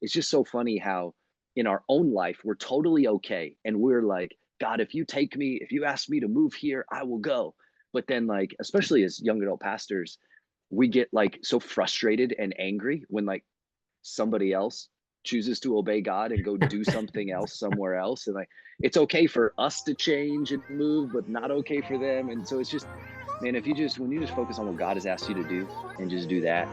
it's just so funny how in our own life we're totally okay, and we're like, God, if you ask me to move here, I will go. But then, like, especially as young adult pastors, we get like so frustrated and angry when like somebody else chooses to obey God and go do something else somewhere else. And like, it's okay for us to change and move, but not okay for them. And so it's just, man, when you just focus on what God has asked you to do and just do that,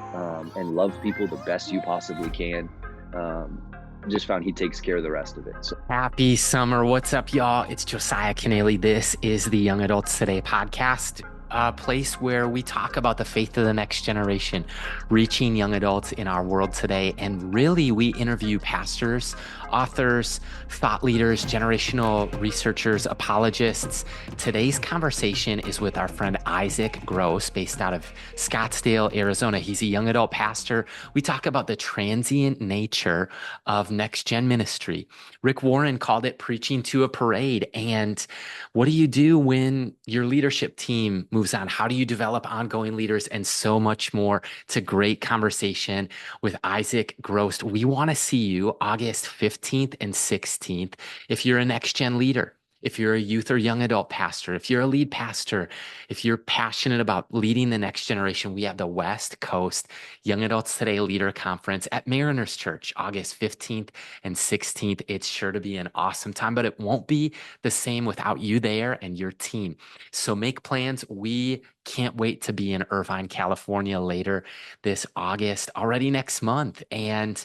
and love people the best you possibly can, um, just found he takes care of the rest of it. So Happy summer. What's up, y'all? It's Josiah Keneally. This is the Young Adults Today podcast, a place where we talk about the faith of the next generation, reaching young adults in our world today. And really, we interview pastors, authors, thought leaders, generational researchers, apologists. Today's conversation is with our friend Isaac Gross, based out of Scottsdale, Arizona. He's a young adult pastor. We talk about the transient nature of next gen ministry. Rick Warren called it preaching to a parade. And what do you do when your leadership team moves on? How do you develop ongoing leaders and so much more? It's a great conversation with Isaac Gross. We want to see you August 15th and 16th. If you're a next gen leader, if you're a youth or young adult pastor, if you're a lead pastor, if you're passionate about leading the next generation, we have the West Coast Young Adults Today Leader Conference at Mariners Church, August 15th and 16th. It's sure to be an awesome time, but it won't be the same without you there and your team. So make plans. We can't wait to be in Irvine, California later this August, already next month. And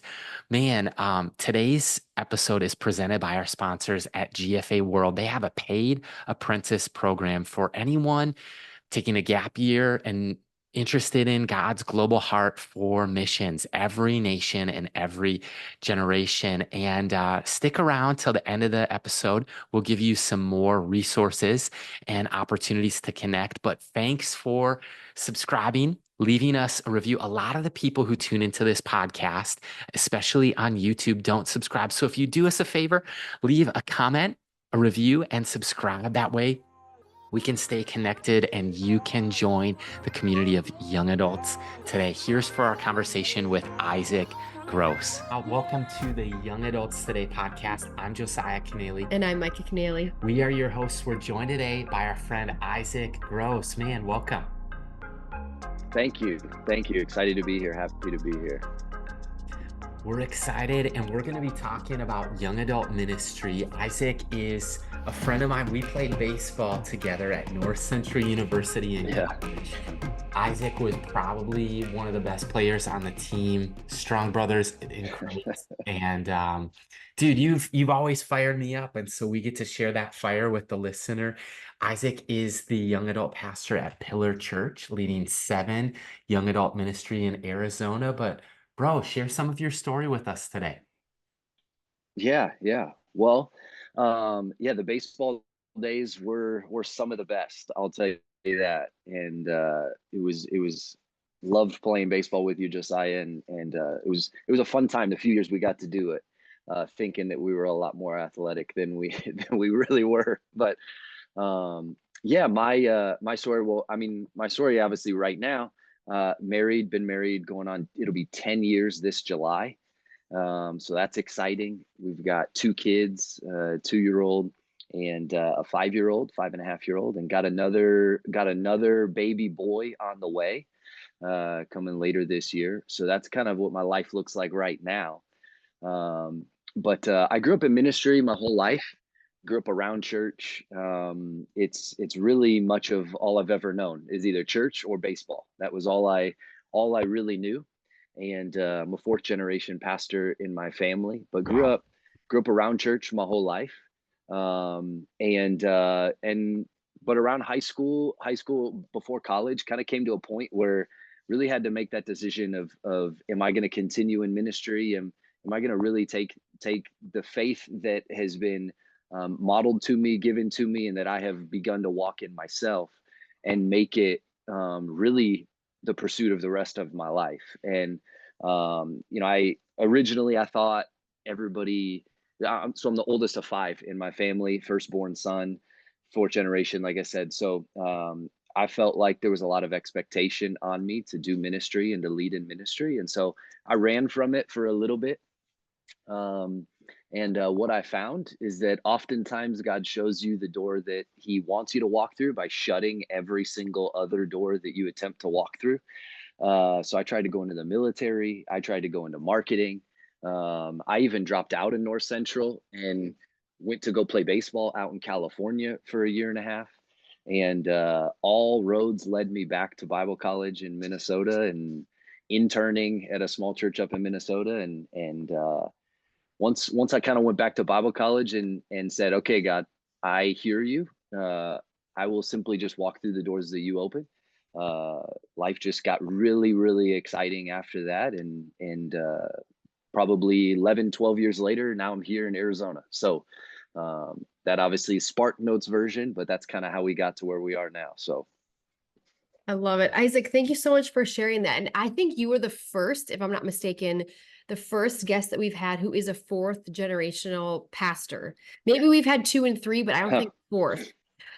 man, today's episode is presented by our sponsors at GFA World. They have a paid apprentice program for anyone taking a gap year and interested in God's global heart for missions, every nation and every generation. And stick around till the end of the episode. We'll give you some more resources and opportunities to connect. But thanks for subscribing, leaving us a review. A lot of the people who tune into this podcast, especially on YouTube, don't subscribe. So if you do us a favor, leave a comment, a review, and subscribe. That way, we can stay connected and you can join the community of young adults today. Here's for our conversation with Isaac Gross. Welcome to the Young Adults Today podcast. I'm Josiah Keneally. And I'm Micah Keneally. We are your hosts. We're joined today by our friend Isaac Gross. Man, welcome. thank you. Thank you. Excited to be here. Happy to be here. We're excited, and we're going to be talking about young adult ministry. Isaac is a friend of mine. We played baseball together at North Central University in college. Isaac was probably one of the best players on the team. Strong brothers in Christ. And dude, you've always fired me up, and so we get to share that fire with the listener. Isaac is the young adult pastor at Pillar Church, leading 7 young adult ministry in Arizona. But bro, share some of your story with us today. Yeah, yeah. Well, yeah, the baseball days were some of the best. I'll tell you that. And it was loved playing baseball with you, Josiah, and it was a fun time. The few years we got to do it, thinking that we were a lot more athletic than we than we really were. But yeah, my story. Well, I mean, my story obviously right now. Been married, going on. It'll be 10 years this July. So that's exciting. We've got 2 kids, a 2-year-old and a 5-year-old, 5.5-year-old, and got another baby boy on the way, coming later this year. So that's kind of what my life looks like right now. But I grew up in ministry my whole life. Grew up around church. It's really much of all I've ever known is either church or baseball. That was all I really knew. And I'm a 4th generation pastor in my family, but grew up around church my whole life. And but around high school before college, kind of came to a point where really had to make that decision of am I going to continue in ministry? Am I going to really take the faith that has been modeled to me, given to me, and that I have begun to walk in myself, and make it really the pursuit of the rest of my life? And I thought everybody. So I'm the oldest of 5 in my family, firstborn son, 4th generation, like I said. So I felt like there was a lot of expectation on me to do ministry and to lead in ministry, and so I ran from it for a little bit. Um, and what I found is that oftentimes God shows you the door that He wants you to walk through by shutting every single other door that you attempt to walk through. So I tried to go into the military. I tried to go into marketing. I even dropped out in North Central and went to go play baseball out in California for a year and a half. And all roads led me back to Bible college in Minnesota and interning at a small church up in Minnesota. And once I kind of went back to Bible college and said, "Okay, God, I hear you. Uh, I will simply just walk through the doors that you open." Uh, Life just got really, really exciting after that, and probably 11, 12 years later, now I'm here in Arizona. So that obviously is Spark Notes version, but that's kind of how we got to where we are now. So I love it. Isaac, thank you so much for sharing that. And I think you were the first, if I'm not mistaken, the first guest that we've had who is a fourth generational pastor. Maybe we've had two and three, but I don't think fourth.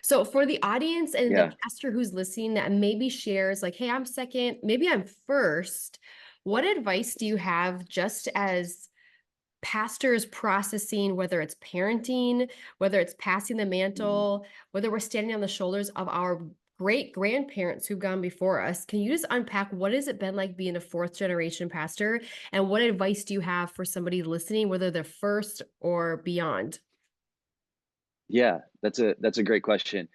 So for the audience and the yeah. pastor who's listening that maybe shares like, hey, I'm second, maybe I'm first, what advice do you have just as pastors processing, whether it's parenting, whether it's passing the Mhm. mantle, whether we're standing on the shoulders of our great grandparents who've gone before us? Can you just unpack what has it been like being a fourth generation pastor? And what advice do you have for somebody listening, whether they're first or beyond? Yeah, that's a great question.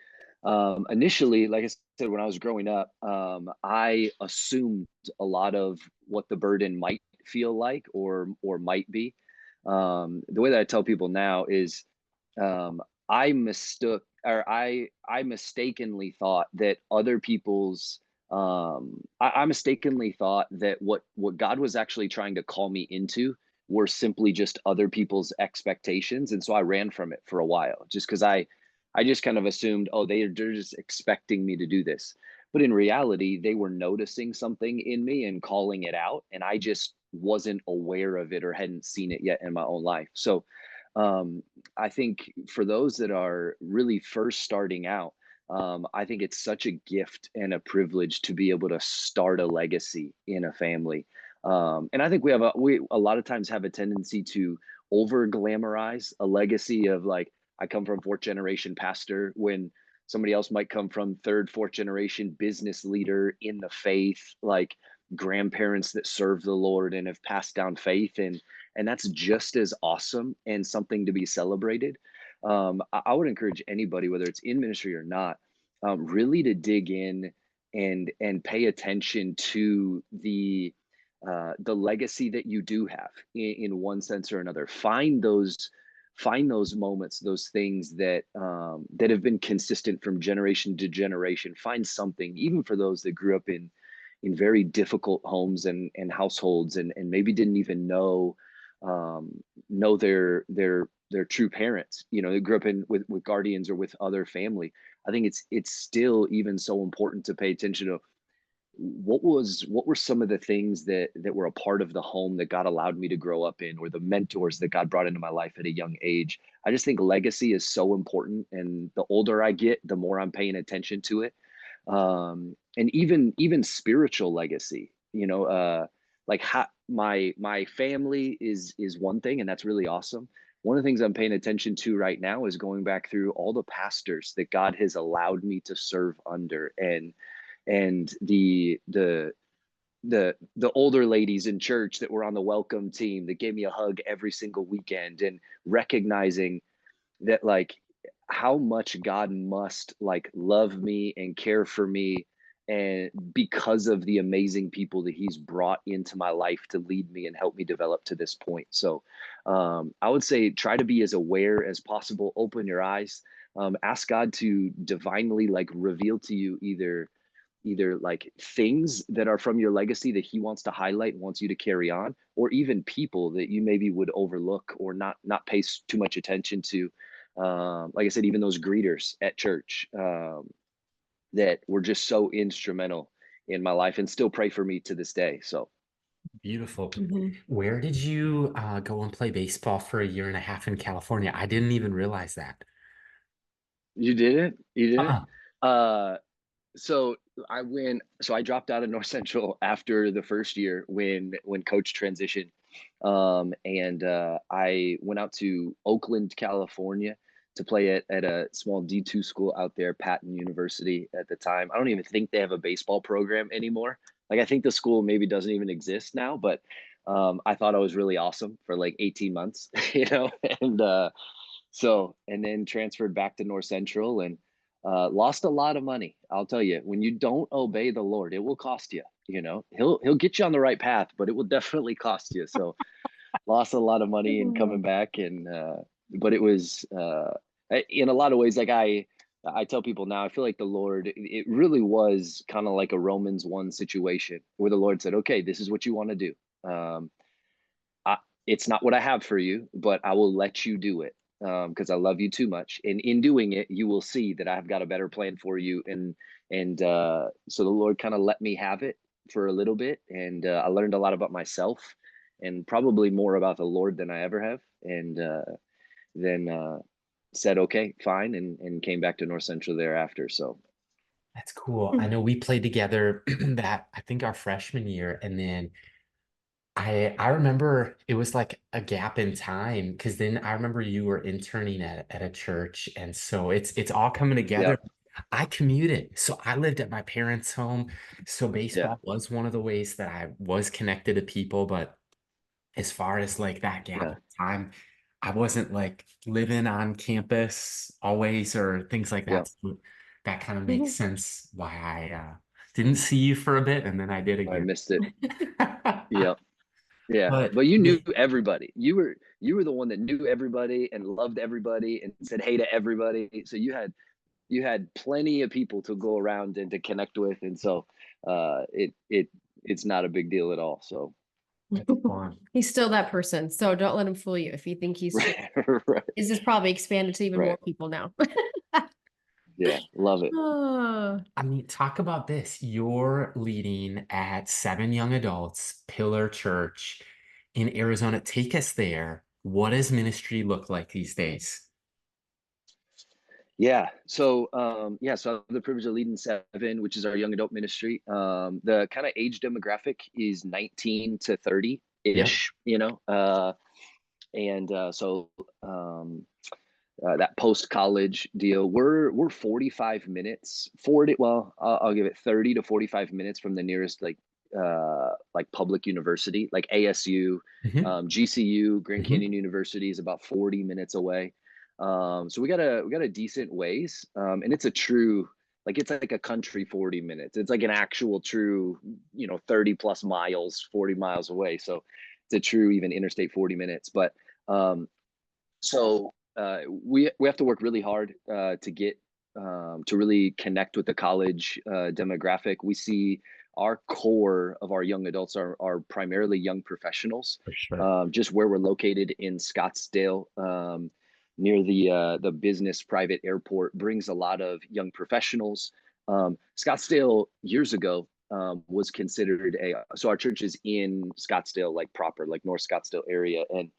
Initially, like I said, when I was growing up, I assumed a lot of what the burden might feel like or might be. The way that I tell people now is, I mistook or I mistakenly thought that other people's I mistakenly thought that what God was actually trying to call me into were simply just other people's expectations, and so I ran from it for a while just because I just kind of assumed, oh, they're just expecting me to do this. But in reality, they were noticing something in me and calling it out, and I just wasn't aware of it or hadn't seen it yet in my own life. So I think for those that are really first starting out, I think it's such a gift and a privilege to be able to start a legacy in a family. And I think we a lot of times have a tendency to over glamorize a legacy of like, I come from fourth generation pastor, when somebody else might come from third, fourth generation business leader in the faith, like grandparents that serve the Lord and have passed down faith. And that's just as awesome and something to be celebrated. I would encourage anybody, whether it's in ministry or not, really to dig in and pay attention to the legacy that you do have in one sense or another. Find those moments, those things that that have been consistent from generation to generation. Find something, even for those that grew up in very difficult homes and households, and maybe didn't even know their true parents. You know, they grew up in with guardians or with other family. I think it's still even so important to pay attention to what were some of the things that were a part of the home that God allowed me to grow up in, or the mentors that God brought into my life at a young age. I just think legacy is so important, and the older I get, the more I'm paying attention to it. And even spiritual legacy, like my family is one thing, and that's really awesome. One of the things I'm paying attention to right now is going back through all the pastors that God has allowed me to serve under, and the older ladies in church that were on the welcome team that gave me a hug every single weekend, and recognizing that, like, how much God must like love me and care for me, and because of the amazing people that he's brought into my life to lead me and help me develop to this point. So I would say try to be as aware as possible. Open your eyes. Ask God to divinely like reveal to you either like things that are from your legacy that he wants to highlight and wants you to carry on, or even people that you maybe would overlook or not pay too much attention to. Like I said, even those greeters at church, that were just so instrumental in my life and still pray for me to this day. So Beautiful. Mhm. Where did you go and play baseball for a year and a half in California? I didn't even realize that. you didn't. Uh-uh. uh so I dropped out of North Central after the first year when coach transitioned. And I went out to Oakland, California, to play at a small D2 school out there, Patton University at the time. I don't even think they have a baseball program anymore. Like, I think the school maybe doesn't even exist now, but I thought I was really awesome for like 18 months, you know, and and then transferred back to North Central and lost a lot of money. I'll tell you, when you don't obey the Lord, it will cost you. You know, he'll get you on the right path, but it will definitely cost you. So lost a lot of money in coming back, and but it was in a lot of ways, like I tell people now, I feel like the Lord, it really was kind of like a Romans 1 situation where the Lord said, okay, this is what you want to do. Um, it's not what I have for you, but I will let you do it because I love you too much. And in doing it, you will see that I've got a better plan for you. And so the Lord kind of let me have it for a little bit, and I learned a lot about myself, and probably more about the Lord than I ever have. And then said, okay, fine, and came back to North Central thereafter. So That's cool. I know we played together that I think our freshman year, and then I remember it was like a gap in time because then I remember you were interning at a church, and so it's all coming yeah, together. I commuted, so I lived at my parents' home, so yeah, baseball was one of the ways that I was connected to people, but as far as like that gap yeah, in time, I wasn't like living on campus always or things like yeah. that. So that kind of makes sense why I didn't see you for a bit and then I did I again. missed it. Yeah. Yeah, But but you knew everybody. You were the one that knew everybody and loved everybody and said hey to everybody. So you had plenty of people to go around and to connect with, and so it's not a big deal at all. So that's fun. He's still that person, so don't let him fool you. If you think he's changed, right, right, this is probably expanded to even more right. people now. Yeah, love it. Oh. I mean, talk about this. You're leading at Seven Young Adults, Pillar Church in Arizona. Take us there. What does ministry look like these days? Yeah. So I have the privilege of leading Seven, which is our young adult ministry. The kind of age demographic is 19 to 30 Yep. ish, you know. And so that post college deal, we're 45 minutes, 40. Well, I'll give it 30 to 45 minutes from the nearest like public university, like ASU, Hmm. GCU, Grand Hmm. Canyon University is about 40 minutes away. So we got a decent ways, and it's a true, like, it's like a country 40 minutes. It's like an actual true, 30 plus miles, 40 miles away. So it's a true even interstate 40 minutes. But we have to work really hard to get to really connect with the college demographic. We see our core of our young adults are primarily young professionals. For sure. Just where we're located in Scottsdale, near the business private airport, brings a lot of young professionals. Scottsdale years ago was considered so our church is in Scottsdale, like proper, like North Scottsdale area, and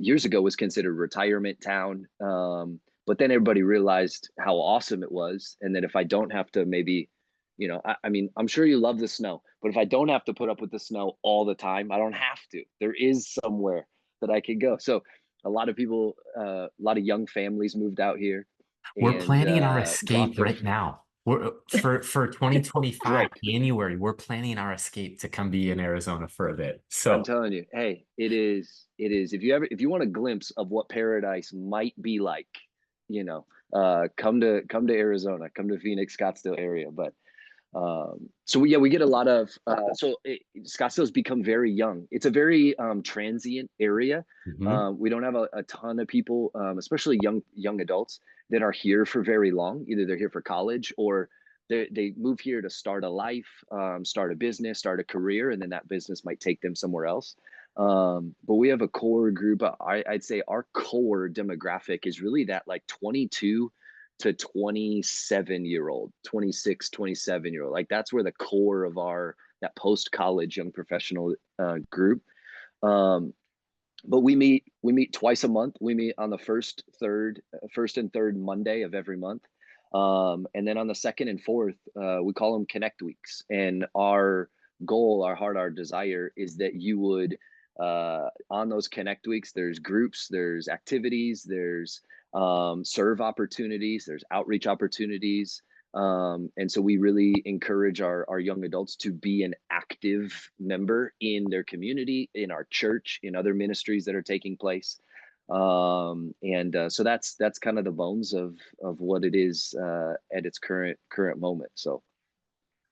years ago was considered retirement town. But then everybody realized how awesome it was. And then if I don't have to maybe, I mean, I'm sure you love the snow, but if I don't have to put up with the snow all the time, I don't have to. There is somewhere that I can go. So a lot of people, a lot of young families moved out here We're and planning our brought escape their, right now. We're for 2025 right. January, we're planning our escape to come be in Arizona for a bit. I'm So telling you, hey, it is. If you want a glimpse of what paradise might be like, you know, come to Arizona, come to Phoenix, Scottsdale area. But yeah, we get a lot of Scottsdale's become very young. It's a very transient area. mhm. We don't have a ton of people, especially young adults, that are here for very long. Either they're here for college or they move here to start a life, start a business, start a career, and then that business might take them somewhere else. But we have a core group. I'd say our core demographic is really that like 22 to 27-year-old, 26, 27-year-old. Like, that's where the core of our that post college young professional group. Um, but we meet twice a month. We meet on the first and third Monday of every month. And then on the second and fourth, we call them Connect Weeks. And our goal, our heart, our desire is that you would On those connect weeks, there's groups, there's activities, there's serve opportunities, there's outreach opportunities. And so we really encourage our young adults to be an active member in their community, in our church, in other ministries that are taking place. So that's kind of the bones of what it is at its current moment. So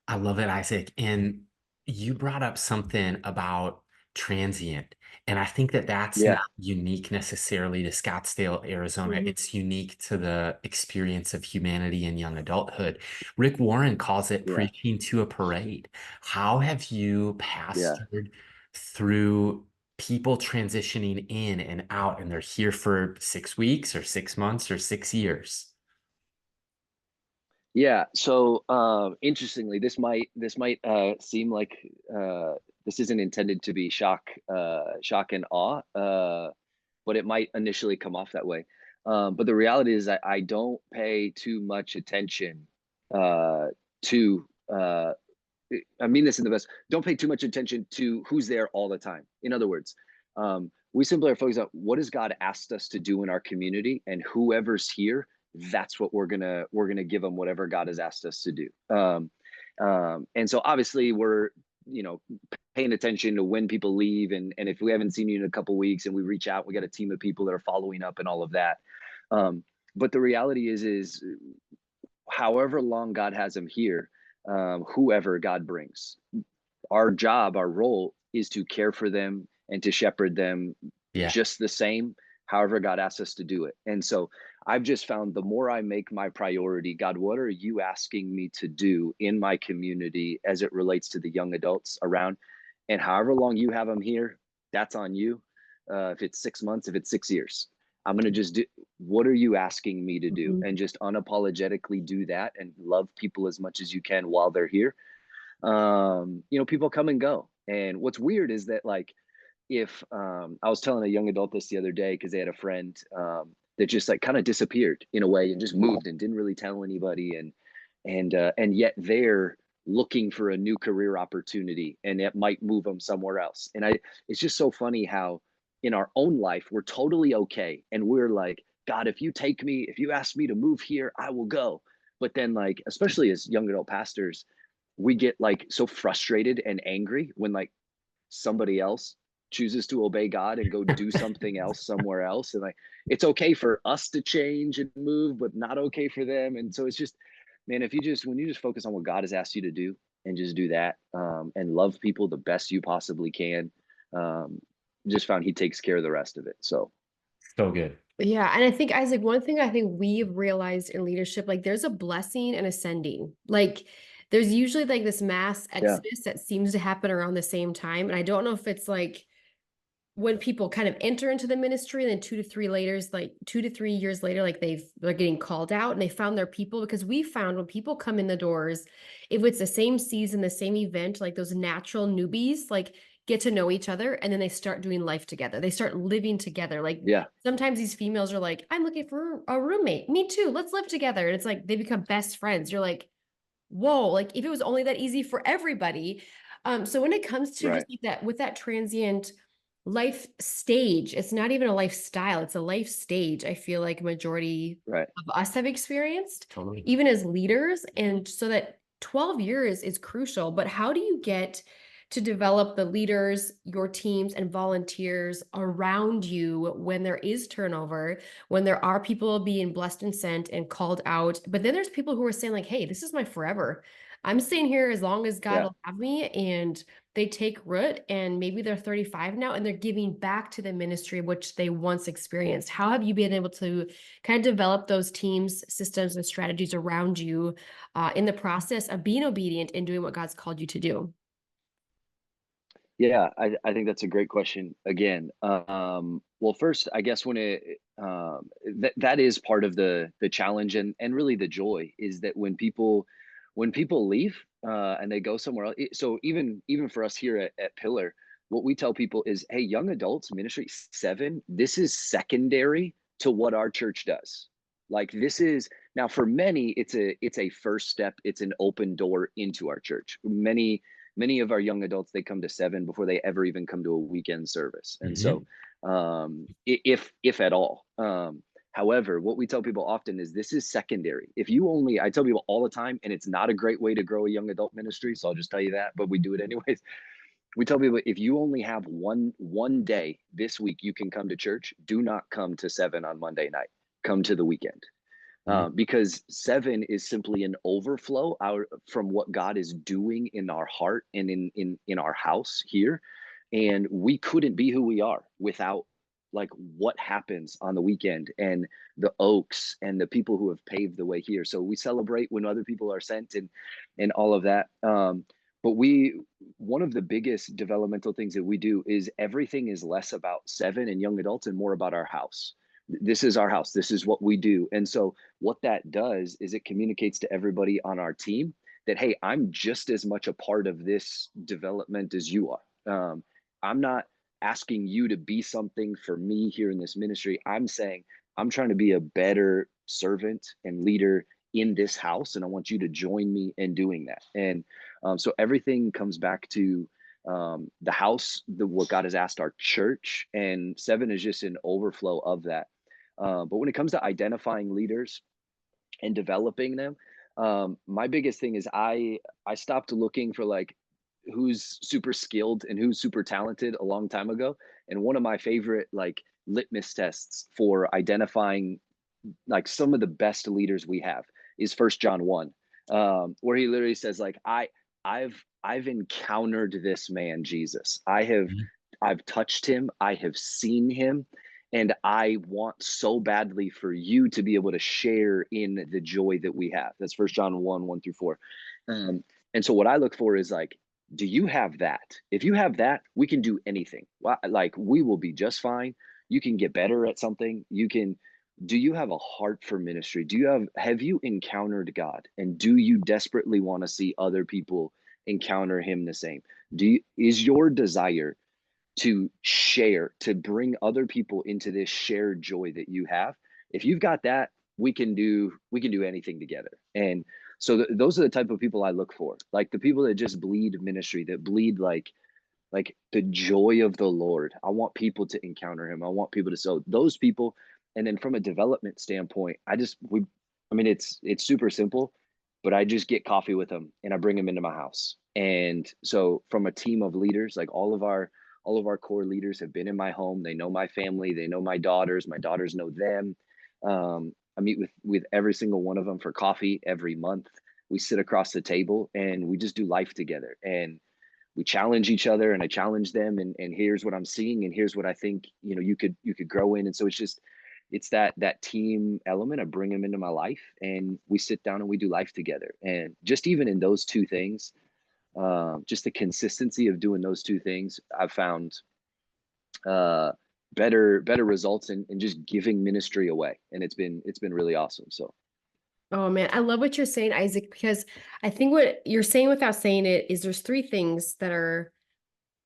I love it, Isaac. And you brought up something about transient. And I think that that's yeah, not unique necessarily to Scottsdale, Arizona. Mhm. It's unique to the experience of humanity in young adulthood. Rick Warren calls it yeah, preaching to a parade. How have you yeah. pastored through people transitioning in and out, and they're here for 6 weeks or 6 months or 6 years? Yeah. So interestingly, this might seem like this isn't intended to be shock and awe, but it might initially come off that way. But the reality is that I don't pay too much attention to. I mean this in the best. Don't pay too much attention to who's there all the time. In other words, we simply are focused on what has God asked us to do in our community, and whoever's here, that's what we're gonna give them whatever God has asked us to do. And so obviously we're you know paying attention to when people leave, and if we haven't seen you in a couple weeks and we reach out, we got a team of people that are following up and all of that. But the reality is however long God has them here, whoever God brings, our job, our role is to care for them and to shepherd them Yeah. just the same, however God asks us to do it. And so I've just found the more I make my priority, God, what are you asking me to do in my community as it relates to the young adults around? And however long you have them here, that's on you. If it's 6 months, if it's 6 years, I'm going to just do what are you asking me to do, Mhm. and just unapologetically do that and love people as much as you can while they're here. People come and go. And what's weird is that, like, if I was telling a young adult this the other day because they had a friend that just like kind of disappeared in a way and just moved and didn't really tell anybody, and yet they're looking for a new career opportunity, and it might move them somewhere else. And it's just so funny how in our own life we're totally okay, and we're like, God, if you take me, if you ask me to move here, I will go. But then, like, especially as young adult pastors, we get like so frustrated and angry when like somebody else chooses to obey God and go do something else somewhere else. And like it's okay for us to change and move, but not okay for them. And so it's just, man, if you just when you just focus on what God has asked you to do and just do that, and love people the best you possibly can, um, just found He takes care of the rest of it. So So good. Yeah, and I think Isaac, one thing I think we've realized in leadership, like there's a blessing and ascending. Like there's usually like this mass yeah, exodus that seems to happen around the same time. And I don't know if it's like when people kind of enter into the ministry and then 2 to 3 years later, like they're getting called out and they found their people. Because we found when people come in the doors, if it's the same season, the same event, like those natural newbies, like get to know each other and then they start doing life together. They start living together. Like yeah, sometimes these females are like, I'm looking for a roommate. Me too. Let's live together. And it's like they become best friends. You're like, whoa, like if it was only that easy for everybody. So when it comes to right, just like that with that transient life stage, it's not even a lifestyle, it's a life stage. I feel like majority right. of us have experienced, Totally. even as leaders. And so that 12 years is crucial. But how do you get to develop the leaders, your teams, and volunteers around you when there is turnover, when there are people being blessed and sent and called out? But then there's people who are saying, like, hey, this is my forever. I'm staying here as long as God Yeah. will have me. And they take root and maybe they're 35 now and they're giving back to the ministry which they once experienced. How have you been able to kind of develop those teams, systems, and strategies around you in the process of being obedient and doing what God's called you to do? Yeah, I think that's a great question again. Well, first, I guess that is part of the challenge, and really the joy is that when people leave and they go somewhere else. So even for us here at Pillar, what we tell people is, hey, young adults ministry 7, this is secondary to what our church does. Like this is now for many, it's a first step. It's an open door into our church. Many many of our young adults, they come to 7 before they ever even come to a weekend service. And so, if at all, however, what we tell people often is this is secondary. If you only, I tell people all the time, and it's not a great way to grow a young adult ministry, so I'll just tell you that, but we do it anyways. We tell people if you only have one day this week you can come to church, do not come to 7 on Monday night. Come to the weekend. Because 7 is simply an overflow out from what God is doing in our heart and in our house here. And we couldn't be who we are without like what happens on the weekend and the oaks and the people who have paved the way here. So we celebrate when other people are sent and all of that. But one of the biggest developmental things that we do is everything is less about 7 and young adults and more about our house. This is our house. This is what we do. And so what that does is it communicates to everybody on our team that, hey, I'm just as much a part of this development as you are. I'm not asking you to be something for me here in this ministry. I'm saying I'm trying to be a better servant and leader in this house, and I want you to join me in doing that. And so everything comes back to the house, what God has asked our church, and 7 is just an overflow of that. But when it comes to identifying leaders and developing them, my biggest thing is I stopped looking for like who's super skilled and who's super talented a long time ago. And one of my favorite like litmus tests for identifying like some of the best leaders we have is First John 1, where he literally says like I've encountered this man Jesus. I've touched him, I have seen him, and I want so badly for you to be able to share in the joy that we have. That's First John 1, 1 through 4. And so what I look for is like, do you have that? If you have that, we can do anything. Like we will be just fine. You can get better at something. Do you have a heart for ministry? Have you encountered God? And do you desperately want to see other people encounter him the same? Is your desire to share, to bring other people into this shared joy that you have? If you've got that, we can do anything together. And so those are the type of people I look for, like the people that just bleed ministry, that bleed like the joy of the Lord. I want people to encounter him. I want people to, so those people. And then from a development standpoint, I mean, it's super simple, but I just get coffee with them and I bring them into my house. And so from a team of leaders, like all of our core leaders have been in my home. They know my family. They know my daughters. My daughters know them. I meet with every single one of them for coffee every month. We sit across the table and we just do life together. And we challenge each other, and I challenge them, and here's what I'm seeing, and here's what I think, you could grow in. And so it's that team element. I bring them into my life and we sit down and we do life together. And just even in those two things, just the consistency of doing those two things, I've found better results in just giving ministry away. And it's been really awesome. So Oh man, I love what you're saying, Isaac, because I think what you're saying without saying it is there's 3 things that are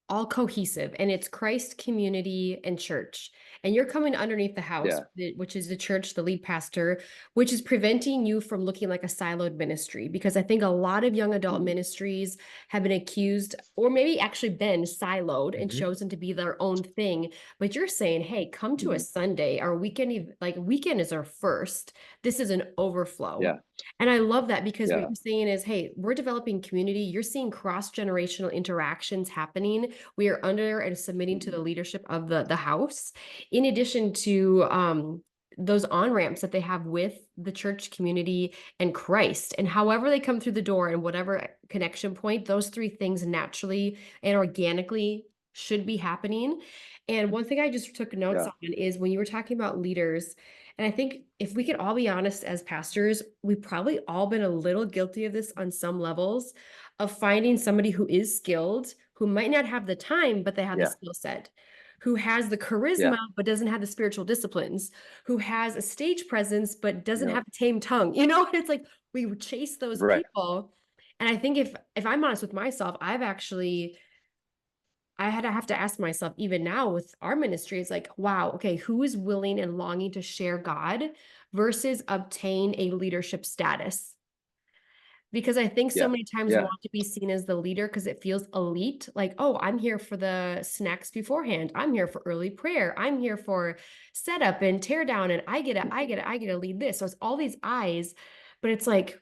all cohesive, and it's Christ, community, and church. And you're coming underneath the house, yeah, which is the church, the lead pastor, which is preventing you from looking like a siloed ministry. Because I think a lot of young adult ministries have been accused, or maybe actually been siloed and chosen to be their own thing. But you're saying, hey, come to a Sunday. Our weekend, weekend is our first. This is an overflow. yeah, And I love that, because what yeah, you're saying is, hey, we're developing community. You're seeing cross-generational interactions happening. We are under and submitting to the leadership of the house, in addition to those on-ramps that they have with the church community and Christ. And however they come through the door and whatever connection point, those 3 things naturally and organically should be happening. And one thing I just took notes yeah, on is when you were talking about leaders, and I think if we could all be honest as pastors, we've probably all been a little guilty of this on some levels, of finding somebody who is skilled, who might not have the time, but they have the yeah, skill set, who has the charisma, yeah, but doesn't have the spiritual disciplines, who has a stage presence, but doesn't yeah, have a tame tongue. It's like we chase those right, people. And I think if I'm honest with myself, I had to have to ask myself, even now with our ministry, it's like, wow, okay, who is willing and longing to share God versus obtain a leadership status? Because I think so Yeah. many times we Yeah. want to be seen as the leader because it feels elite. Like, oh, I'm here for the snacks beforehand. I'm here for early prayer. I'm here for setup and tear down. And I get to lead this. So it's all these eyes, but it's like,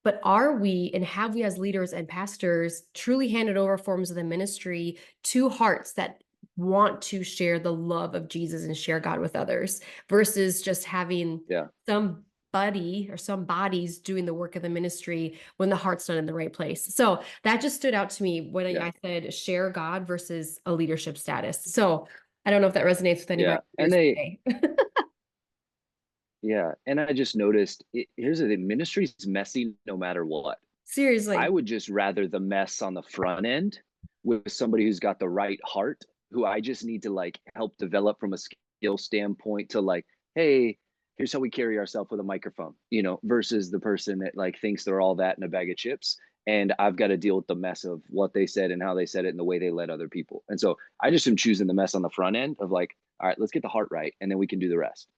but are we and have we as leaders and pastors truly handed over forms of the ministry to hearts that want to share the love of Jesus and share God with others versus just having Yeah. somebody or some bodies doing the work of the ministry when the heart's not in the right place. So that just stood out to me when Yeah. I said share God versus a leadership status. So I don't know if that resonates with anybody Yeah. And here they, today. yeah. And I just noticed here's the thing, ministry's messy no matter what. I Seriously. would just rather the mess on the front end with somebody who's got the right heart, who I just need to like help develop from a skill standpoint to like, hey, here's how we carry ourselves with a microphone, versus the person that like thinks they're all that in a bag of chips. And I've got to deal with the mess of what they said and how they said it and the way they led other people. And so I just am choosing the mess on the front end of like, all right, let's get the heart right and then we can do the rest.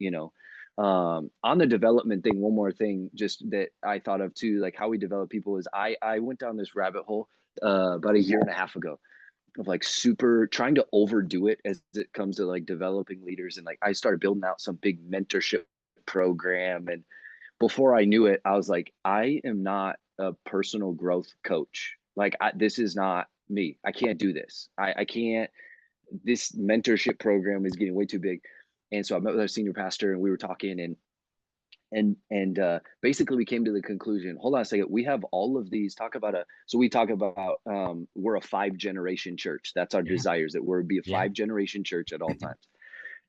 On the development thing, one more thing just that I thought of too, like how we develop people is I went down this rabbit hole about a year and a half ago of like super trying to overdo it as it comes to like developing leaders. And like I started building out some big mentorship program, and before I knew it I was like, I am not a personal growth coach. Like this is not me. I can't do this. I can't. This mentorship program is getting way too big. And so I met with our senior pastor and we were talking, and basically we came to the conclusion, hold on a second, we have all of these talk about we talk about we're a 5 generation church. That's our Yeah. desires, that we're be a Yeah. 5 generation church at all times.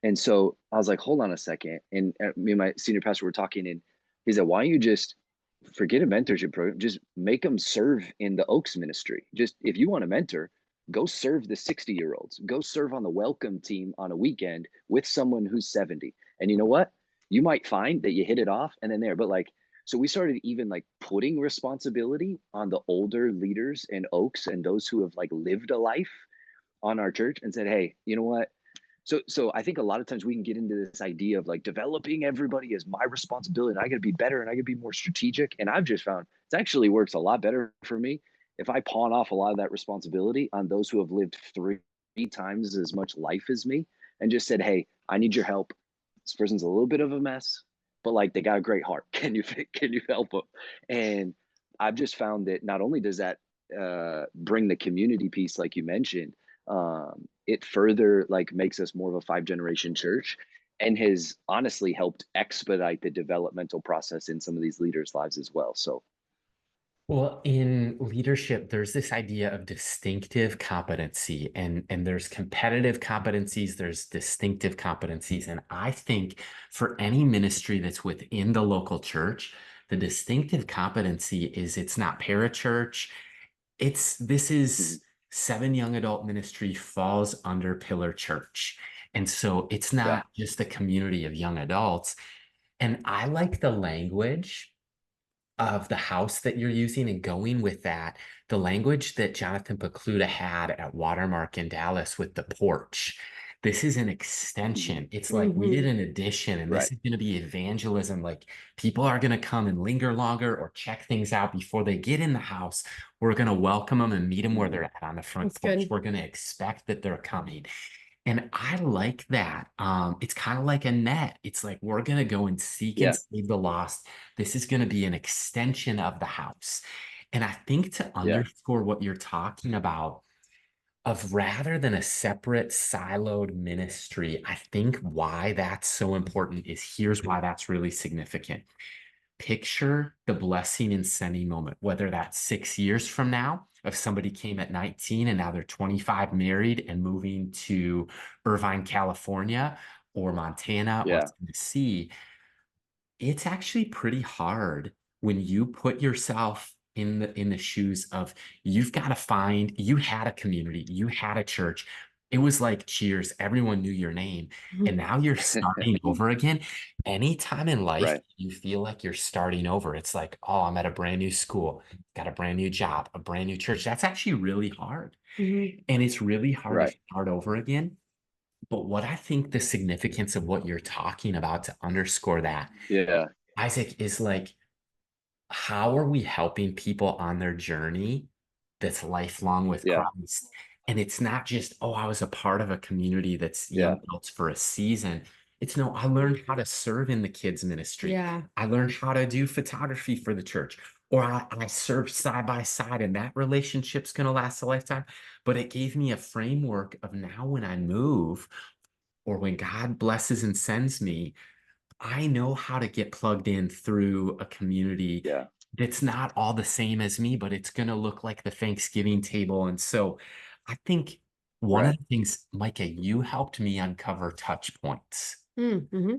And so I was like, hold on a second. And me and my senior pastor were talking, and he said, why don't you just forget a mentorship program? Just make them serve in the Oaks ministry. Just if you want to mentor, go serve the 60-year-olds. Go serve on the welcome team on a weekend with someone who's 70. And you know what? You might find that you hit it off and then there. But like, so we started even like putting responsibility on the older leaders in Oaks and those who have like lived a life on our church and said, hey, you know what? So I think a lot of times we can get into this idea of like developing everybody as my responsibility. And I got to be better and I got to be more strategic. And I've just found it actually works a lot better for me if I pawn off a lot of that responsibility on those who have lived three times as much life as me and just said, hey, I need your help. This person's a little bit of a mess, but like they got a great heart. Can you help them? And I've just found that not only does that bring the community piece, like you mentioned, it further like makes us more of a 5 generation church, and has honestly helped expedite the developmental process in some of these leaders' lives as well. So Well, in leadership, there's this idea of distinctive competency, and there's competitive competencies, there's distinctive competencies. And I think for any ministry that's within the local church, the distinctive competency is it's not parachurch. This mhm, is Seven Young Adult Ministry falls under Pillar Church. And so it's yeah, not just a community of young adults. And I like the language of the house that you're using and going with that, the language that Jonathan Pokluda had at Watermark in Dallas with the porch. This is an mhm, extension. It's like we did Mhm. an addition, and this right, is going to be evangelism. Like people are going to come and linger longer or check things out before they get in the house. We're going to welcome them and meet them where mhm, they're at on the front That's porch. good. We're going to expect that they're coming. And I like that. It's kind of like a net. It's like we're going to go and seek and yeah, save the lost. This is going to be an extension of the house. And I think to yeah, underscore what you're talking about, of rather than a separate siloed ministry, I think why that's so important is here's why that's really significant. Picture the blessing and sending moment, whether that's 6 years from now, if somebody came at 19 and now they're 25 married and moving to Irvine, California, or Montana or yeah, Tennessee. It's actually pretty hard when you put yourself in the shoes of you've got to find you had a community, you had a church. It was like cheers, everyone knew your name, and now you're starting over again. Anytime in life right, you feel like you're starting over, it's like, oh, I'm at a brand new school, got a brand new job, a brand new church. That's actually really hard. Mhm. And it's really hard to right, start over again. But what I think the significance of what you're talking about to underscore that, yeah, Isaac, is like how are we helping people on their journey that's lifelong with Yeah. Christ? And it's not just, oh, I was a part of a community that's young Yeah. adults for a season. It's no, I learned how to serve in the kids ministry. Yeah. I learned how to do photography for the church, or I served side by side, and that relationship's going to last a lifetime. But it gave me a framework of now when I move or when God blesses and sends me, I know how to get plugged in through a community Yeah. that's not all the same as me, but it's going to look like the Thanksgiving table. And so I think one of Right. the things, Micah, you helped me uncover touch points. Mm-hmm.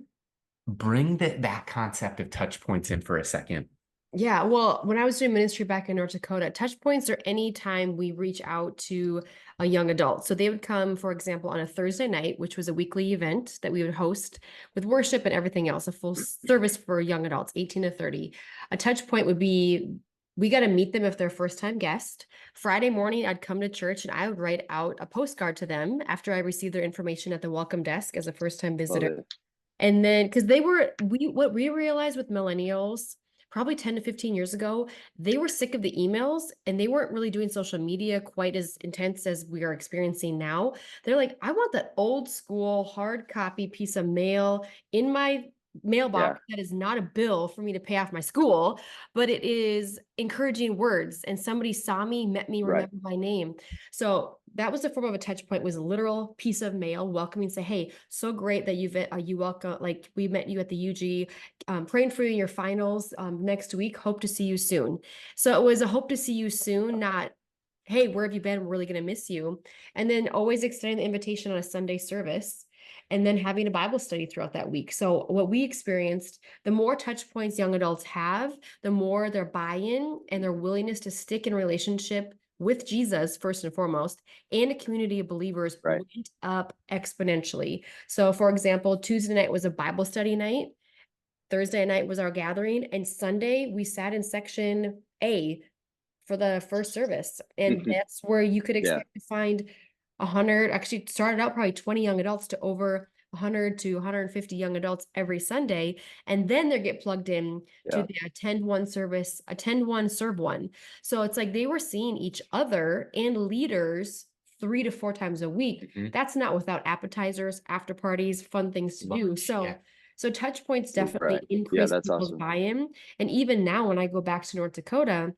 Bring that concept of touch points in for a second. Yeah, well, when I was doing ministry back in North Dakota, touch points are any time we reach out to a young adult. So they would come, for example, on a Thursday night, which was a weekly event that we would host with worship and everything else, a full service for young adults, 18 to 30. A touch point would be we got to meet them if they're first time guest. Friday morning, I'd come to church and I would write out a postcard to them after I received their information at the welcome desk as a first time Love visitor. it. And then, because what we realized with millennials, probably 10 to 15 years ago, they were sick of the emails and they weren't really doing social media quite as intense as we are experiencing now. They're like, I want that old school hard copy piece of mail in my Yeah. mailbox that is not a bill for me to pay off my school, but it is encouraging words. And somebody saw me, met me, Right. remember my name. So that was the form of a touch point, was a literal piece of mail welcoming, say, hey, so great that you welcome, like we met you at the UG, praying for you in your finals next week. Hope to see you soon. So it was a hope to see you soon, not, hey, where have you been? We're really going to miss you. And then always extending the invitation on a Sunday service and then having a Bible study throughout that week. So what we experienced, the more touch points young adults have, the more their buy-in and their willingness to stick in relationship with Jesus, first and foremost, and a community of believers Right. went up exponentially. So, for example, Tuesday night was a Bible study night. Thursday night was our gathering, and Sunday we sat in section A for the first service. And that's where you could Yeah. expect to find 100, actually it started out probably 20 young adults to over 100 to 150 young adults every Sunday. And then they get plugged in to Yeah. the attend one service, attend one, serve one. So it's like they were seeing each other and leaders 3 to 4 times a week. Mhm. That's not without appetizers, after parties, fun things to do. Lunch, So yeah. so touch points definitely Right. Yeah. increase That's people's awesome. buy-in. And even now, when I go back to North Dakota,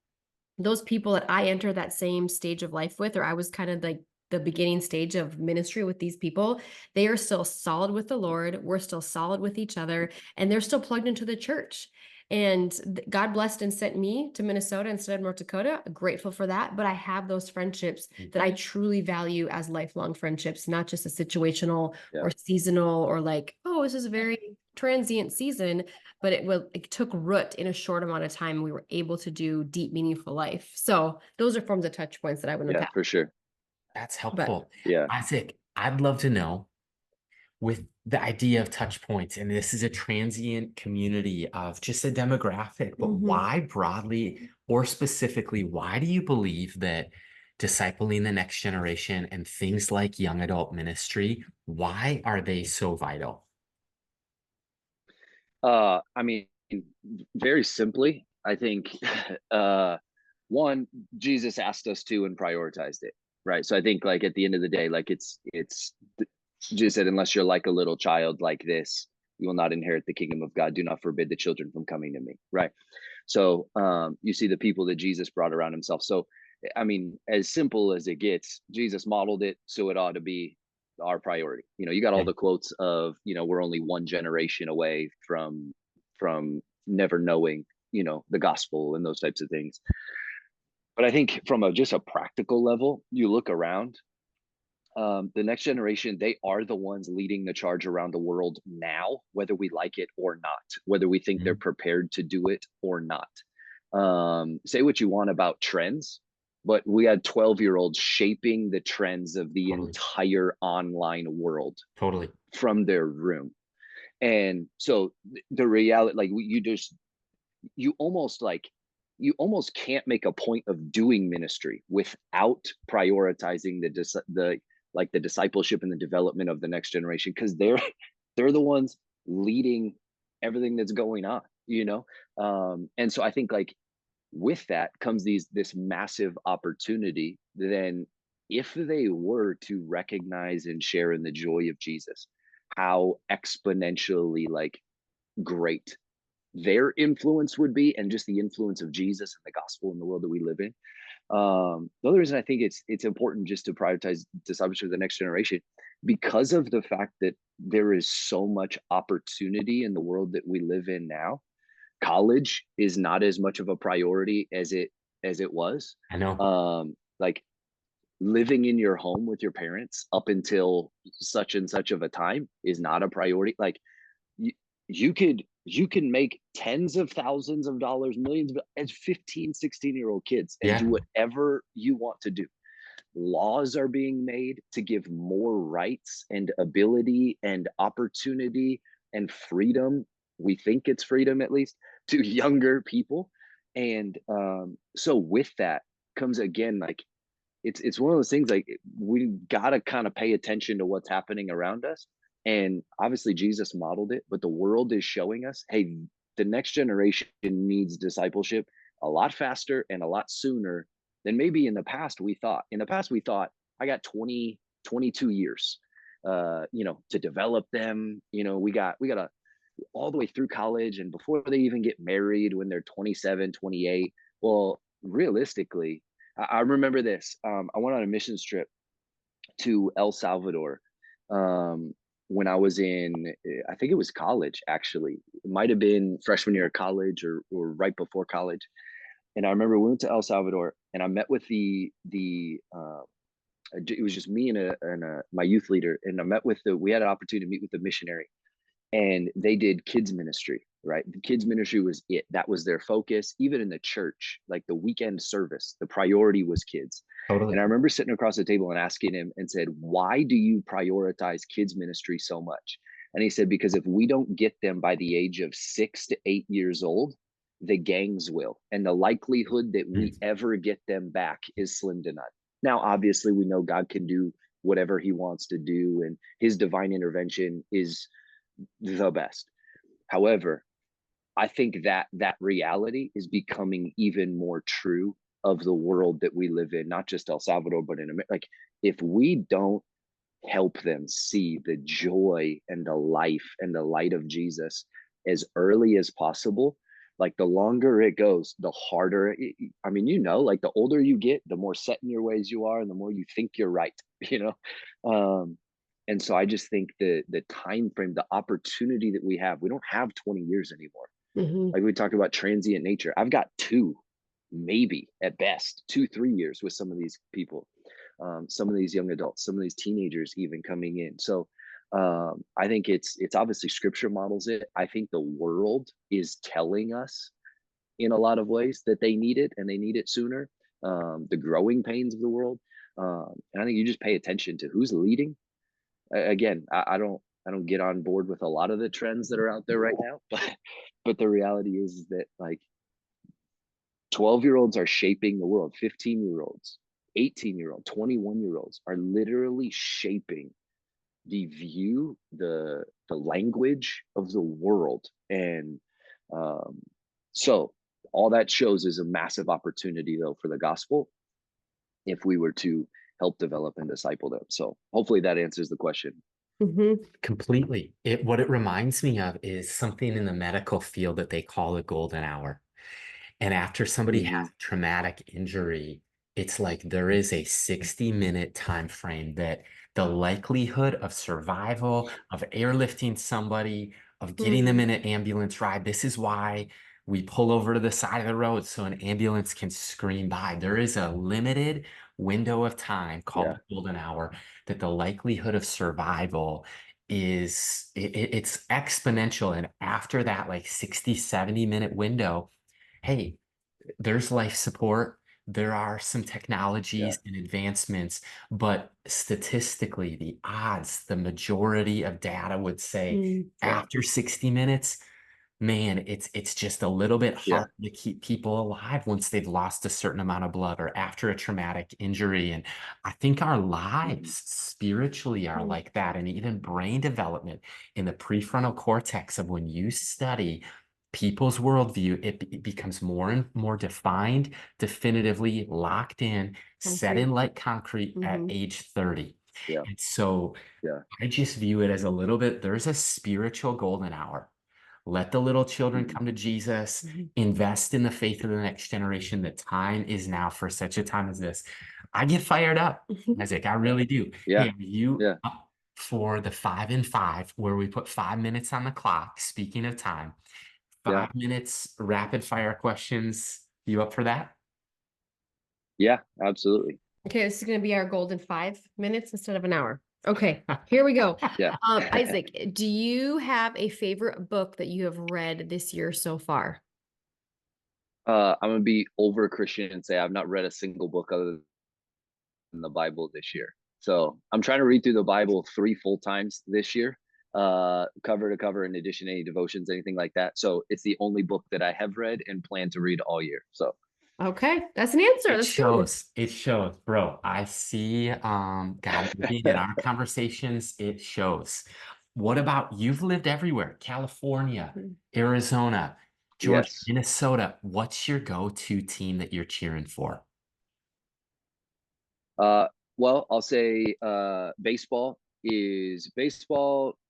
those people that I enter that same stage of life with, or I was kind of like the beginning stage of ministry with these people, they are still solid with the Lord. We're still solid with each other, and they're still plugged into the church. And God blessed and sent me to Minnesota instead of North Dakota. Grateful for that. But I have those friendships that I truly value as lifelong friendships, not just a situational Yeah. or seasonal or like, oh, this is a very transient season, but it took root in a short amount of time. We were able to do deep, meaningful life. So those are forms of touch points that I would Yeah. unpack. For sure. That's But helpful. Yeah. Isaac, I'd love to know with the idea of touch points, and this is a transient community of just a demographic, but mhm. why broadly or specifically, why do you believe that discipling the next generation and things like young adult ministry, why are they so vital? I mean, very simply, I think one, Jesus asked us to and prioritized it, right? So I think like at the end of the day, like it's Jesus said, unless you're like a little child like this, you will not inherit the kingdom of God. Do not forbid the children from coming to me, right? So you see the people that Jesus brought around himself. So I mean, as simple as it gets, Jesus modeled it, so it ought to be our priority. You know, you got all Yeah, the quotes of, you know, we're only one generation away from never knowing, you know, the gospel and those types of things. But I think from a just a practical level, you look around, the next generation, they are the ones leading the charge around the world now, whether we like it or not, whether we think they're mhm, prepared to do it or not. Say what you want about trends, but we had 12-year-olds shaping the trends of the totally, entire online world totally. from their room. And so the reality, like you just, you almost like, you almost can't make a point of doing ministry without prioritizing the like the discipleship and the development of the next generation, because they're they're the ones leading everything that's going on. you know? And so I think like with that comes this massive opportunity. Then if they were to recognize and share in the joy of Jesus, how exponentially like great their influence would be, and just the influence of Jesus and the gospel in the world that we live in. The other reason I think it's important just to prioritize discipleship of the next generation, because of the fact that there is so much opportunity in the world that we live in now. College is not as much of a priority as it was. I know. Like living in your home with your parents up until such and such of a time is not a priority. Like you, you can make tens of thousands of dollars, millions of, as 15, 16-year-old kids, and do Yeah. whatever you want to do. Laws are being made to give more rights and ability and opportunity and freedom. We think it's freedom, at least, to younger people. And so with that comes, again, like it's one of those things, like we gotta kind of pay attention to what's happening around us. And obviously Jesus modeled it, but the world is showing us, hey, the next generation needs discipleship a lot faster and a lot sooner than maybe in the past we thought. In the past we thought, I got 20, 22 years to develop them. We got a all the way through college and before they even get married when they're 27, 28. Well, realistically, I remember this. I went on a missions trip to El Salvador when I was in, I think it was college, actually. It might have been freshman year of college or right before college. And I remember we went to El Salvador and I met with it was just me and my youth leader. And I met with we had an opportunity to meet with the missionary, and they did kids ministry. Right, the kids ministry was that was their focus. Even in the church, like the weekend service, the priority was kids. And Totally. I remember sitting across the table and asking him and said, why do you prioritize kids ministry so much? And he said, because if we don't get them by the age of 6 to 8 years old, the gangs will, and the likelihood that we Mm. ever get them back is slim to none. Now obviously we know God can do whatever he wants to do, and his divine intervention is the best. However, I think that reality is becoming even more true of the world that we live in, not just El Salvador, but in America. Like, if we don't help them see the joy and the life and the light of Jesus as early as possible, like the longer it goes, the harder. I mean, like the older you get, the more set in your ways you are, and the more you think you're right. You know, and so I just think the time frame, the opportunity that we don't have 20 years anymore. Mhm. Like we talked about transient nature. I've got two, maybe at best, 2, 3 years with some of these people, some of these young adults, some of these teenagers even coming in. So I think it's obviously scripture models it. I think the world is telling us in a lot of ways that they need it and they need it sooner. The growing pains of the world. And I think you just pay attention to who's leading. Again, I don't get on board with a lot of the trends that are out there right now, but the reality is that like 12-year-olds are shaping the world. 15-year-olds, 18-year-olds, 21-year-olds are literally shaping the view, the language of the world. And um, so all that shows is a massive opportunity though for the gospel if we were to help develop and disciple them. So hopefully that answers the question. Mhm. Completely. What it reminds me of is something in the medical field that they call the golden hour. And after somebody has Hmm. a traumatic injury, it's like there is a 60-minute time frame that the likelihood of survival, of airlifting somebody, of getting them Mm. in an ambulance ride. This is why we pull over to the side of the road so an ambulance can scream by. There is a limited window of time called Yeah. the golden hour that the likelihood of survival it's exponential. And after that, like 60, 70-minute window, hey, there's life support. There are some Yeah. technologies and advancements, but statistically, the odds, the majority of data would say Mm. Yeah. after 60 minutes, man, it's just a little bit Yeah. hard to keep people alive once they've lost a certain amount of blood or after a traumatic injury. And I think our lives Hmm. spiritually are Mm. like that, and even brain development in the prefrontal cortex of when you study people's worldview, it becomes more and more defined, definitively locked in, set in like concrete at age 30. Yeah. And so Yeah. I just view it as a little bit, there's a spiritual golden hour. Let the little children Mhm. come to Jesus, invest in the faith of the next generation. The time is now for such a time as this. I get fired up, Isaac. I really do. Yeah. Hey, are you Yeah. up for the 5 and 5, where we put 5 minutes on the clock? Speaking of time, Yeah. 5 minutes, rapid fire questions. You up for that? Yeah. Absolutely. Okay, this is going to be our golden 5 minutes instead of an hour. Okay, here we go. Yeah. Isaac, do you have a favorite book that you have read this year so far? I'm gonna be over Christian and say I've not read a single book other than the Bible this year. So I'm trying to read through the Bible 3 full times this year, cover to cover, in addition to any devotions, anything like that. So it's the only book that I have read and plan to read all year. So Okay, that's an answer. It That's good. shows. It shows, bro. I see God moving in our conversations. It shows. What about you've lived everywhere? California, Arizona, Georgia, yes. Minnesota. What's your go-to team that you're cheering for? Uh, well, I'll say baseball,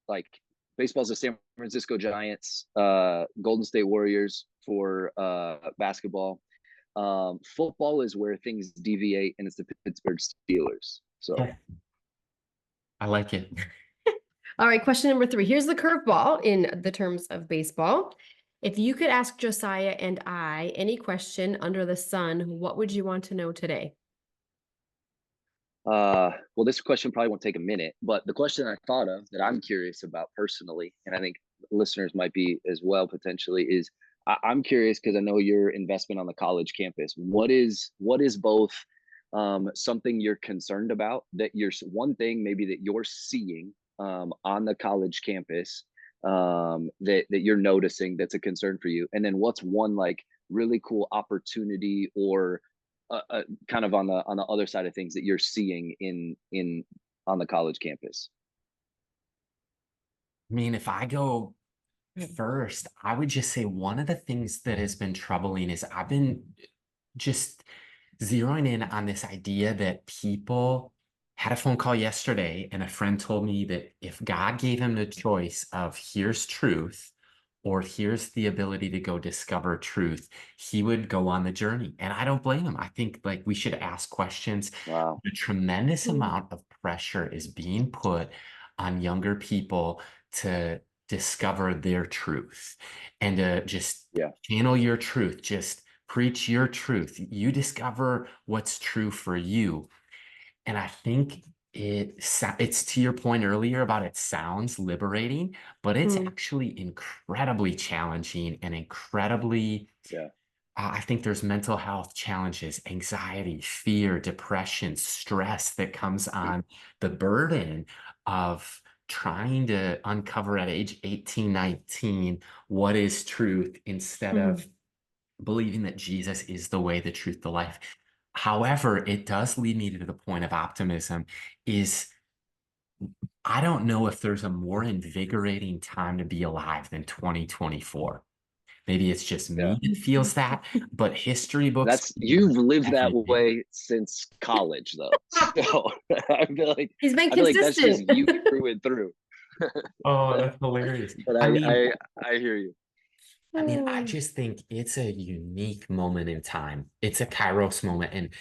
like baseball's the San Francisco Giants, Golden State Warriors for basketball. Football is where things deviate, and it's the Pittsburgh Steelers. So Yeah, I like it. All right, question number 3. Here's the curveball in the terms of baseball. If you could ask Josiah and I any question under the sun, what would you want to know today? well, this question probably won't take a minute, but the question I thought of that I'm curious about personally, and I think listeners might be as well potentially, is I'm curious because I know your investment on the college campus. What is both something you're concerned about, that you're one thing maybe that you're seeing on the college campus, that you're noticing that's a concern for you, and then what's one like really cool opportunity or kind of on the other side of things that you're seeing in on the college campus? I mean, if I go first, I would just say one of the things that has been troubling is I've been just zeroing in on this idea that people had a phone call yesterday, and a friend told me that if God gave him the choice of here's truth or here's the ability to go discover truth, he would go on the journey. And I don't blame him. I think like we should ask questions. Wow. A tremendous amount of pressure is being put on younger people to discover their truth and to just Yeah. channel your truth, just preach your truth. You discover what's true for you. And I think it's to your point earlier about it sounds liberating, but it's Hmm. actually incredibly challenging and incredibly, Yeah. I think there's mental health challenges, anxiety, fear, depression, stress that comes on the burden of trying to uncover at age 18, 19, what is truth instead Hmm. of believing that Jesus is the way, the truth, the life. However, it does lead me to the point of optimism is I don't know if there's a more invigorating time to be alive than 2024. Maybe it's just Yeah. me that feels that, but history books That's you've lived that everything. way since college though. So I feel like He's been that's just consistent. you through and through. Oh, that's hilarious. But I mean, I hear you. I just think it's a unique moment in time. It's a Kairos moment.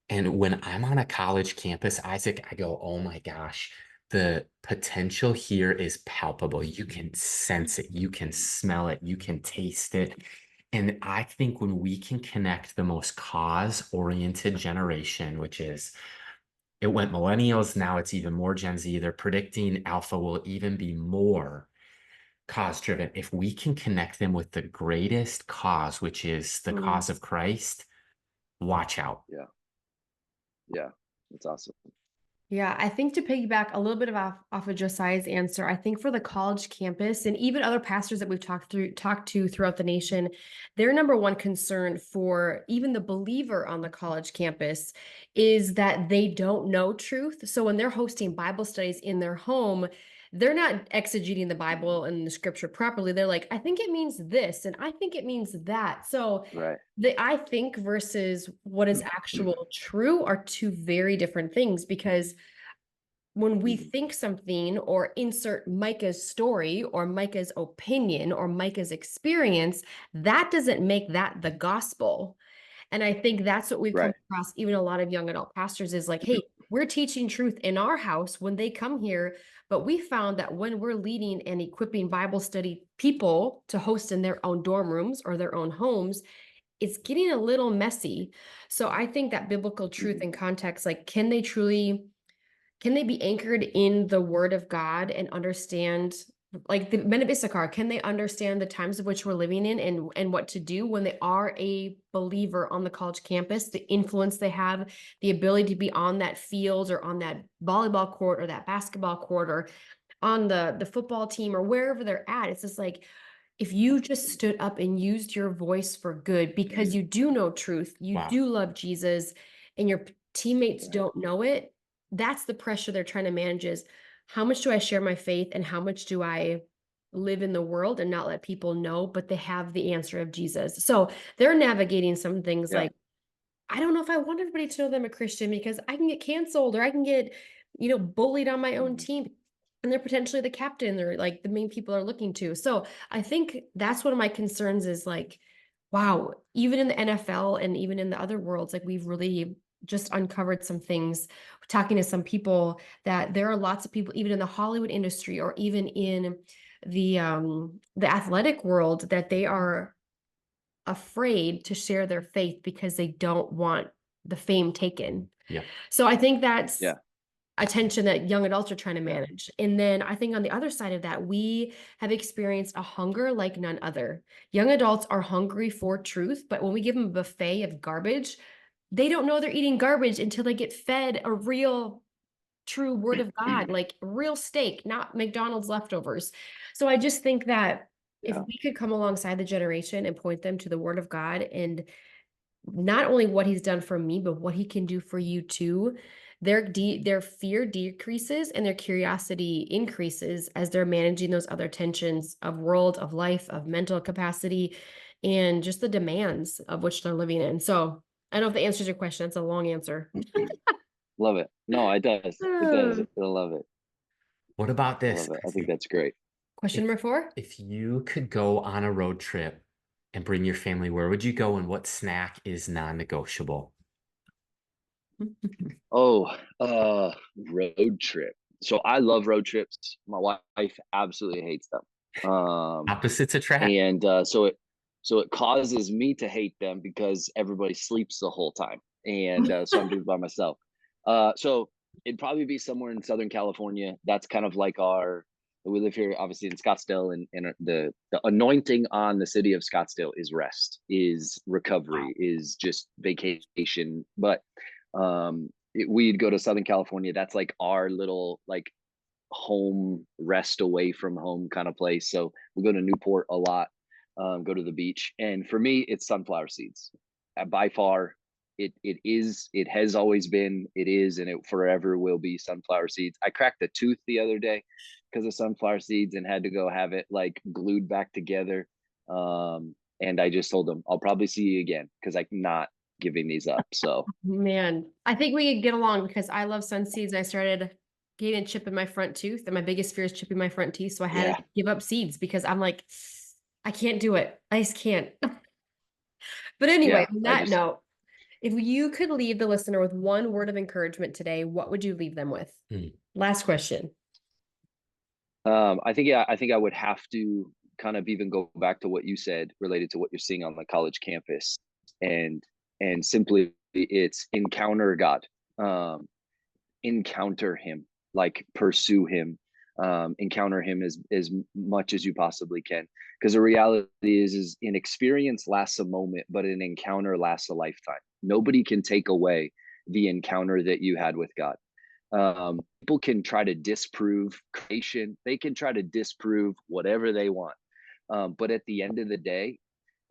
And when I'm on a college campus, Isaac, I go, oh my gosh, the potential here is palpable. You can sense it, you can smell it, you can taste it. And I think when we can connect the most cause-oriented generation, which is it went millennials, now it's even more Gen Z. They're predicting alpha will even be more cause driven. If we can connect them with the greatest cause, which is the Hmm. cause of Christ, watch out. Yeah. Yeah. That's awesome. Yeah, I think to piggyback a little bit off of Josiah's answer, I think for the college campus and even other pastors that we've talked to throughout the nation, their number one concern for even the believer on the college campus is that they don't know truth. So when they're hosting Bible studies in their home, they're not exegeting the Bible and the scripture properly. They're like, I think it means this, and I think it means that. So Right. the I think versus what is actual true are two very different things, because when we think something or insert Micah's story or Micah's opinion or Micah's experience, that doesn't make that the gospel. And I think that's what we've come Right. across, even a lot of young adult pastors, is like, hey, we're teaching truth in our house when they come here. But we found that when we're leading and equipping Bible study people to host in their own dorm rooms or their own homes, it's getting a little messy. So I think that biblical truth and context, like, can they be anchored in the word of God and understand, like the men of Issachar, can they understand the times of which we're living in, and what to do when they are a believer on the college campus, the influence they have, the ability to be on that field or on that volleyball court or that basketball court or on the football team or wherever they're at. It's just like, if you just stood up and used your voice for good because you do know truth, you Wow. do love Jesus, and your teammates Right. don't know it, that's the pressure they're trying to manage, is how much do I share my faith and how much do I live in the world and not let people know, but they have the answer of Jesus. So they're navigating some things Yeah. like, I don't know if I want everybody to know them a Christian because I can get canceled or I can get, bullied on my own team. And they're potentially the captain or like the main people are looking to. So I think that's one of my concerns is like, wow, even in the NFL and even in the other worlds, like we've really just uncovered some things, talking to some people, that there are lots of people, even in the Hollywood industry or even in the athletic world, that they are afraid to share their faith because they don't want the fame taken. Yeah. So I think that's Yeah. a tension that young adults are trying to Yeah. manage. And then I think on the other side of that, we have experienced a hunger like none other. Young adults are hungry for truth, but when we give them a buffet of garbage, they don't know they're eating garbage until they get fed a real true word of God, like real steak, not McDonald's leftovers. So I just think that if Yeah. we could come alongside the generation and point them to the word of God, and not only what he's done for me, but what he can do for you too, their fear decreases and their curiosity increases as they're managing those other tensions of world, of life, of mental capacity, and just the demands of which they're living in. So I don't know if that answers your question. It's a long answer. Love it. No, it does. It does. I love it. What about I this, love it. I think Chrissy? that's great. Question If number 4. if you could go on a road trip and bring your family, where would you go and what snack is non-negotiable? Oh, road trip. So I love road trips. My wife absolutely hates them. Opposites attract. And so it causes me to hate them because everybody sleeps the whole time, and so I'm doing it by myself. So it'd probably be somewhere in Southern California. That's kind of like our. We live here, obviously in Scottsdale, and the anointing on the city of Scottsdale is rest, is Wow. recovery, is just vacation. But we'd go to Southern California. That's like our little like home, rest away from home kind of place. So we go to Newport a lot, go to the beach, and for me, it's sunflower seeds. By far, it has always been, it is, and it forever will be sunflower seeds. I cracked a tooth the other day because of sunflower seeds and had to go have it like glued back together. And I just told them I'll probably see you again because I'm not giving these up. So Man, I think we could get along because I love sun seeds. I started getting a chip in my front tooth, and my biggest fear is chipping my front teeth. So I had yeah, to give up seeds because I'm like, I can't do it. I just can't. But anyway, yeah. on I that just note, if you could leave the listener with one word of encouragement today, what would you leave them with? Hmm. Last question. I think, yeah, I think I would have to kind of even go back to what you said related to what you're seeing on the college campus, and simply it's encounter God, encounter Him, like pursue Him, encounter Him as much as you possibly can, because the reality is an experience lasts a moment, but an encounter lasts a lifetime. Nobody can take away the encounter that you had with God. People can try to disprove creation, they can try to disprove whatever they want, but at the end of the day,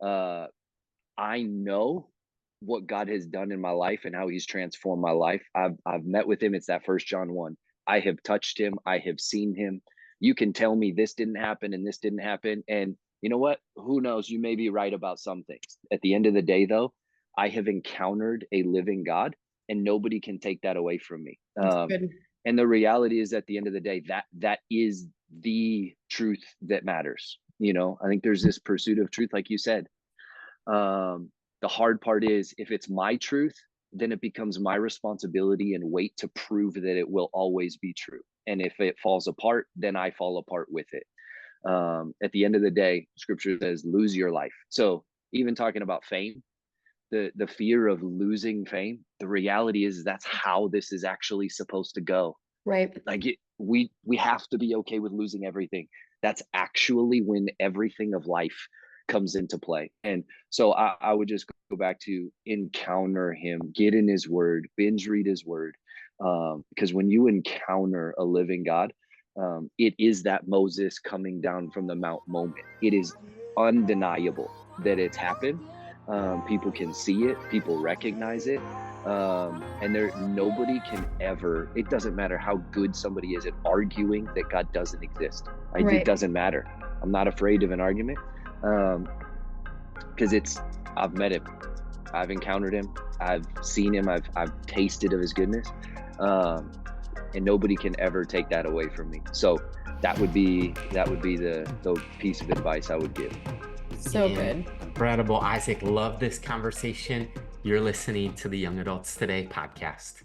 uh, I know what God has done in my life and how He's transformed my life. I've met with Him. It's that First John 1. I have touched Him, I have seen Him. you can tell me this didn't happen and this didn't happen. And you know what? Who knows? You may be right about some things. At the end of the day, though, I have encountered a living God, and nobody can take that away from me. That's good. And the reality is, at the end of the day, that is the truth that matters. I think there's this pursuit of truth, like you said. The hard part is, if it's my truth, then it becomes my responsibility and weight to prove that it will always be true. And if it falls apart, then I fall apart with it. At the end of the day, scripture says, lose your life. So even talking about fame, the fear of losing fame, the reality is that's how this is actually supposed to go. Right. Like we have to be okay with losing everything. That's actually when everything of life comes into play. And so I would just go back to encounter him, get in his word, binge read his word. Because when you encounter a living God, it is that Moses coming down from the mount moment. It is undeniable that it's happened. People can see it, people recognize it. And nobody can ever, it doesn't matter how good somebody is at arguing that God doesn't exist. It doesn't matter. I'm not afraid of an argument, because I've met him, I've encountered him, I've seen him, I've tasted of his goodness, and nobody can ever take that away from me. So that would be the piece of advice I would give. So good. Incredible. Isaac, love this conversation. You're listening to the Young Adults Today podcast.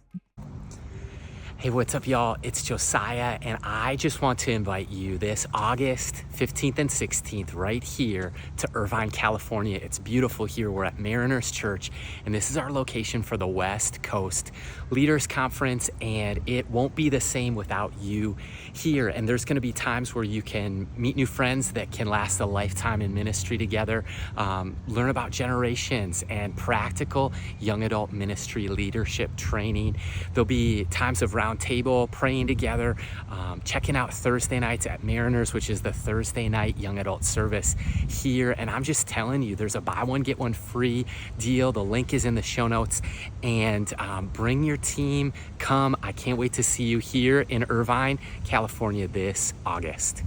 Hey, what's up, y'all? It's Josiah, and I just want to invite you this August 15th and 16th right here to Irvine, California. It's beautiful here. We're at Mariners Church, and this is our location for the West Coast Leaders Conference, and it won't be the same without you here. And there's going to be times where you can meet new friends that can last a lifetime in ministry together, learn about generations and practical young adult ministry leadership training. There'll be times of round table, praying together, checking out Thursday nights at Mariners, which is the Thursday night young adult service here. And I'm just telling you, there's a buy one, get one free deal. The link is in the show notes. And bring your team, come. I can't wait to see you here in Irvine, California this August.